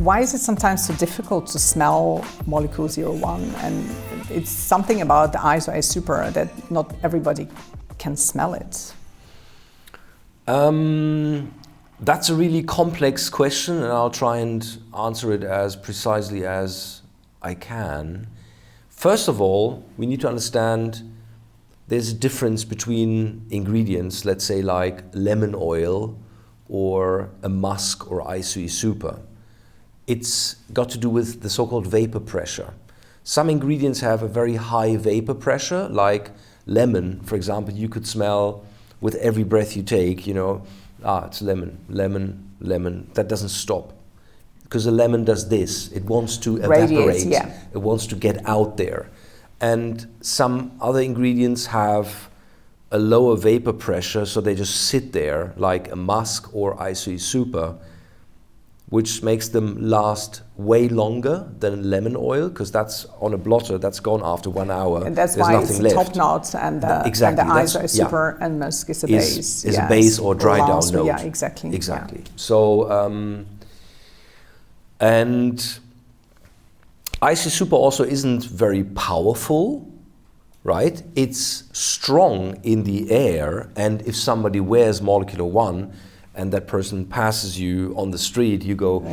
why is it sometimes so difficult to smell molecule 01? And it's something about the iso-A super that not everybody can smell it. That's a really complex question, and I'll try and answer it as precisely as I can. First of all, we need to understand there's a difference between ingredients, let's say like lemon oil or a musk or iso-E super. It's got to do with the so-called vapor pressure. Some ingredients have a very high vapor pressure, like lemon, for example. You could smell with every breath you take, it's lemon, lemon, lemon. That doesn't stop. Because the lemon does this. It wants to evaporate. It wants to get out there. And some other ingredients have a lower vapor pressure, so they just sit there, like a musk or iso-E super, which makes them last way longer than lemon oil, because that's on a blotter, that's gone after 1 hour. And that's There's why nothing it's left. top note and the iso-E super and musk is a base. Is a base or dry down note. Yeah, exactly. Exactly. Yeah. So, and iso-E super also isn't very powerful, right? It's strong in the air, and if somebody wears molecular 1 and that person passes you on the street, you go,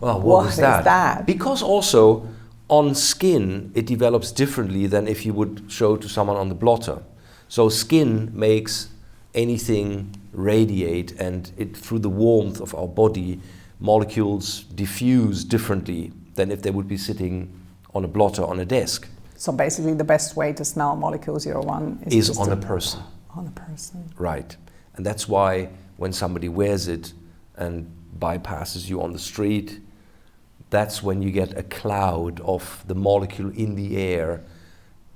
oh, what is that? Because also on skin, it develops differently than if you would show to someone on the blotter. So skin makes anything radiate, and through the warmth of our body, molecules diffuse differently than if they would be sitting on a blotter on a desk. So basically the best way to smell molecule 01 is on a person. On a person. Right. And that's why when somebody wears it and bypasses you on the street, that's when you get a cloud of the molecule in the air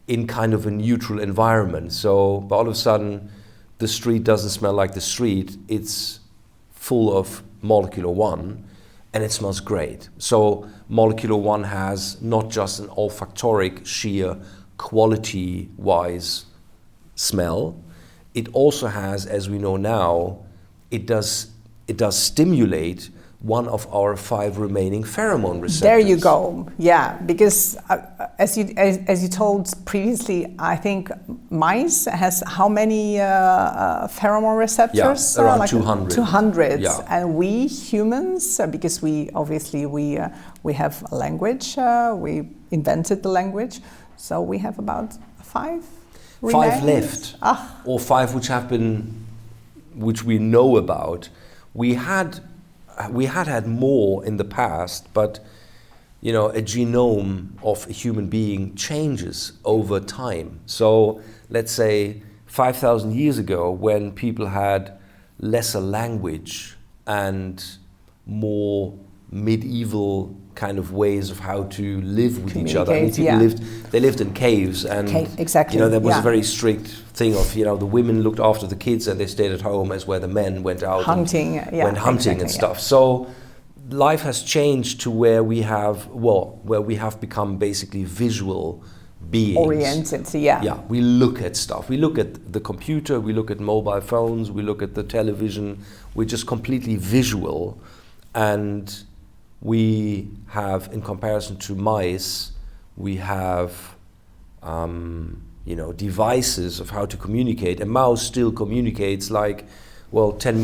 in kind of a neutral environment. So but all of a sudden, the street doesn't smell like the street. It's full of molecular 1, and it smells great. So molecular 1 has not just an olfactoric, sheer quality-wise smell. It also has, as we know now, it does stimulate one of our 5 remaining pheromone receptors. There you go. Yeah, because as you told previously, I think mice has how many pheromone receptors? Yeah, around like 200. 200. Yeah. And we humans, because we have a language, we invented the language, so we have about 5. 5 left, or 5 which we know about. We had more in the past, but a genome of a human being changes over time. So let's say 5,000 years ago, when people had lesser language and more medieval kind of ways of how to live with each other. I mean, people lived in caves, and exactly. There was a very strict thing of the women looked after the kids and they stayed at home, as where the men went out hunting, and stuff. So life has changed to where we have become basically visual beings. Oriented, Yeah, we look at stuff. We look at the computer, we look at mobile phones, we look at the television. We're just completely visual, and we have, in comparison to mice, we have devices of how to communicate. A mouse still communicates 10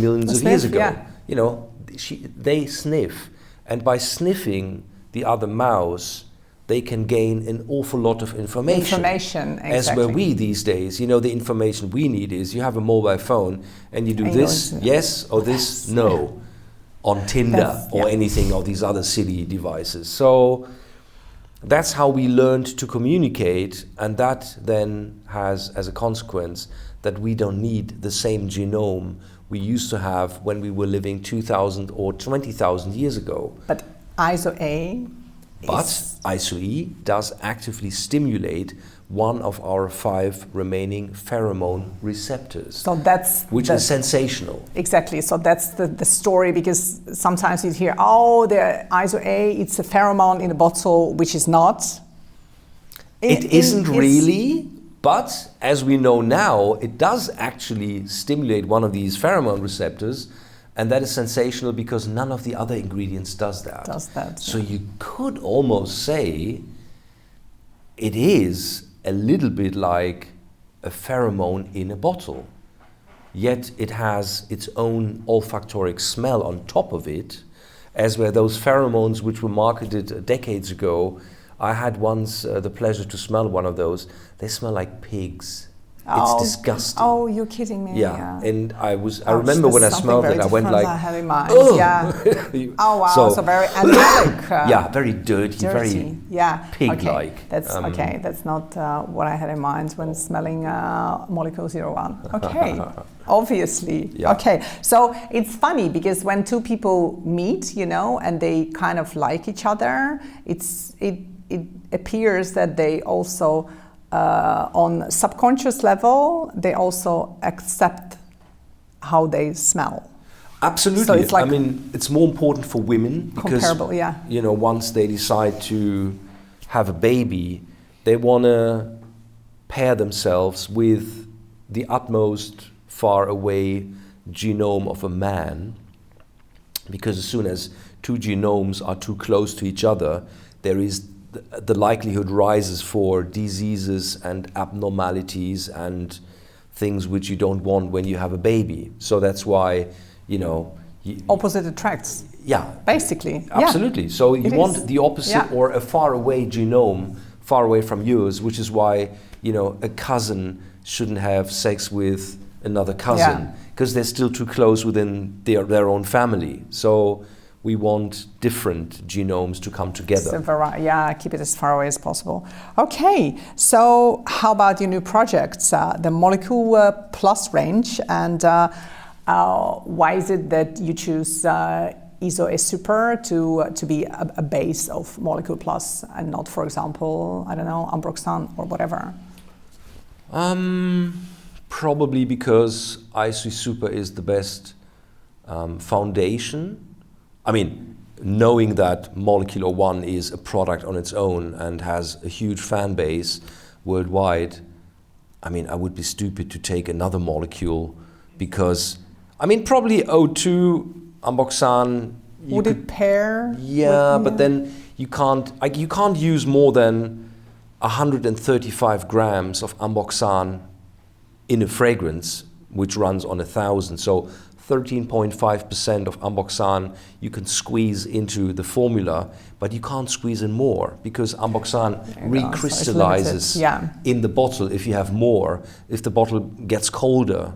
millions of years ago. Yeah. They sniff, and by sniffing the other mouse, they can gain an awful lot of information. Exactly. As where we these days, the information we need is you have a mobile phone and you do this, yes, or this, no. On Tinder or anything of these other silly devices. So that's how we learned to communicate, and that then has as a consequence that we don't need the same genome we used to have when we were living 2,000 or 20,000 years ago. But iso-A iso-E does actively stimulate one of our 5 remaining pheromone receptors. So that's which is sensational. Exactly. So that's the story, because sometimes you hear, the iso-A, it's a pheromone in a bottle, which is not. It isn't really, but as we know now, it does actually stimulate one of these pheromone receptors, And that is sensational because none of the other ingredients does that. So you could almost say it is a little bit like a pheromone in a bottle. Yet it has its own olfactoric smell on top of it, as were those pheromones which were marketed decades ago. I had once the pleasure to smell one of those. They smell like pigs. It's disgusting. Oh, you're kidding me. Yeah. And I remember when I smelled it, I went like, I have in mind. Yeah. Oh wow, so very animalic. Yeah, very dirty, very pig-like. Okay. That's not what I had in mind when smelling molecule 01. Okay, obviously. Yeah. Okay, so it's funny because when two people meet, and they kind of like each other, it appears that they also on subconscious level, they also accept how they smell. Absolutely. So it's like it's more important for women because, comparable, yeah. Once they decide to have a baby, they want to pair themselves with the utmost far away genome of a man, because as soon as two genomes are too close to each other, there is the likelihood rises for diseases and abnormalities and things which you don't want when you have a baby. So that's why, opposite attracts. Yeah. Basically. Absolutely. Yeah. So you want the opposite or a far away genome, far away from yours, which is why, a cousin shouldn't have sex with another cousin because they're still too close within their own family. So we want different genomes to come together. Keep it as far away as possible. Okay, so how about your new projects, the Molecule Plus range, and why is it that you choose Iso et Super to be a base of Molecule Plus and not, for example, I don't know, Ambroxan or whatever? Probably because Iso et Super is the best foundation. Knowing that Molecular One is a product on its own and has a huge fan base worldwide, I would be stupid to take another molecule because, probably O2, Amboxan. Would it pair? Yeah, but then you can't use more than 135 grams of Amboxan in a fragrance, which runs on 1,000. So 13.5% of Amboxan you can squeeze into the formula, but you can't squeeze in more because Amboxan recrystallizes in the bottle if you have more. If the bottle gets colder,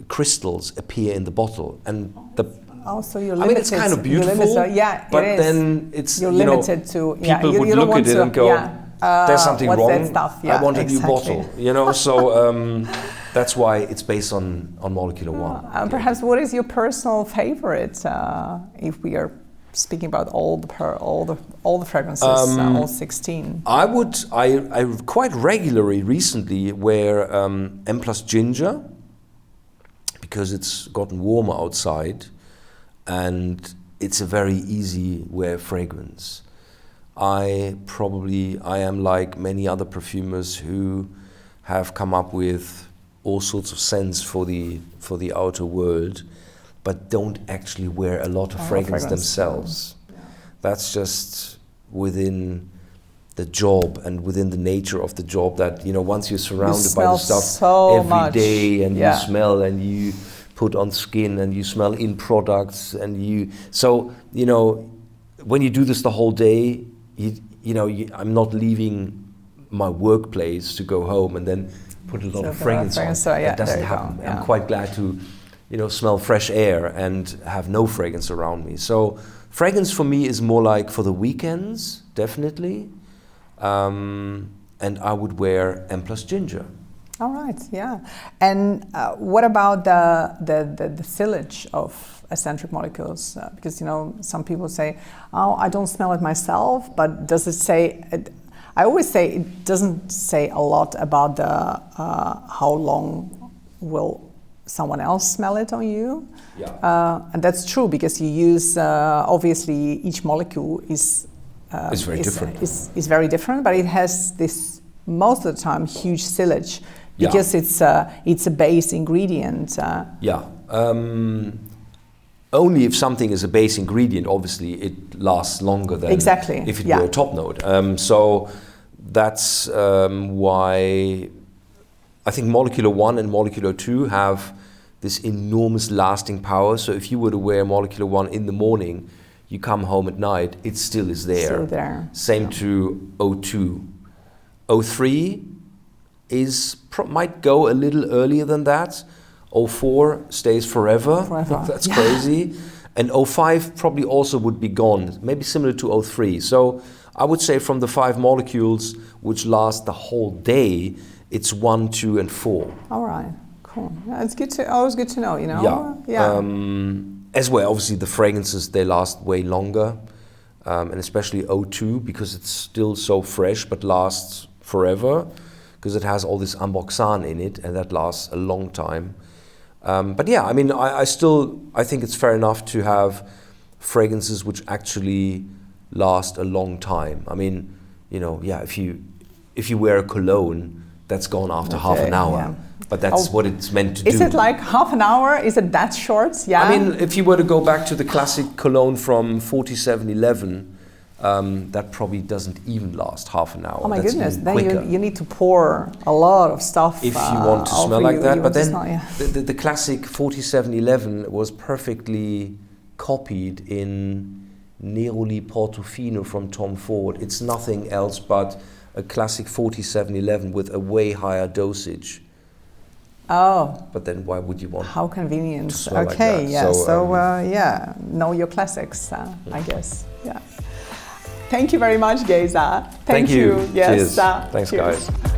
crystals appear in the bottle. And so you're limited. It's kind of beautiful, but then you're limited to people would look at it and go, there's something wrong. That stuff? I want a new bottle, So that's why it's based on Molecular One. Perhaps what is your personal favorite if we are speaking about all the fragrances, all 16? I quite regularly recently wear M+ Ginger because it's gotten warmer outside and it's a very easy wear fragrance. I am like many other perfumers who have come up with all sorts of scents for the outer world, but don't actually wear a lot of fragrance themselves. Yeah. That's just within the job and within the nature of the job that, once you're surrounded by the stuff every day and you smell and you put on skin and you smell in products and when you do this the whole day, I'm not leaving my workplace to go home and then put a lot of fragrance on. That doesn't happen. I'm quite glad to, smell fresh air and have no fragrance around me. So fragrance for me is more like for the weekends, definitely. And I would wear M+ Ginger. All right, yeah. And what about the sillage of eccentric molecules? Because, some people say, I don't smell it myself, but does it say... I always say it doesn't say a lot about how long will someone else smell it on you. Yeah. And that's true because you use, obviously, each molecule is very different, but it has this, most of the time, huge sillage because it's a base ingredient. only if something is a base ingredient, obviously it lasts longer than exactly. if it were a top note. So that's why I think molecular 1 and molecular 2 have this enormous lasting power. So if you were to wear molecular 1 in the morning, you come home at night, it still is there. Still there. Same to O2. O3 might go a little earlier than that. O4 stays forever. That's crazy. And O5 probably also would be gone, maybe similar to O3. So I would say from the 5 molecules which last the whole day, it's 1, 2, and 4. All right, cool. Yeah, it's good always good to know, you know? Yeah. As well, obviously the fragrances, they last way longer. And especially O2, because it's still so fresh but lasts forever, because it has all this amboxan in it, and that lasts a long time. But yeah, I mean, I think it's fair enough to have fragrances which actually last a long time. I mean, you know, yeah, if you wear a cologne, that's gone after half an hour. Yeah. But that's what it's meant to do. Is it like half an hour? Is it that short? Yeah. I mean, if you were to go back to the classic cologne from 4711, that probably doesn't even last half an hour. Oh my That's goodness! Then you need to pour a lot of stuff if you want to smell like that. But then smell, the classic 4711 was perfectly copied in Neroli Portofino from Tom Ford. It's nothing else but a classic 4711 with a way higher dosage. Oh. But then why would you want how convenient. to smell okay, like that? Yeah. So know your classics, I guess. Yeah. Thank you very much, Geza. Thank you. Yes. Cheers. Thanks, cheers. guys.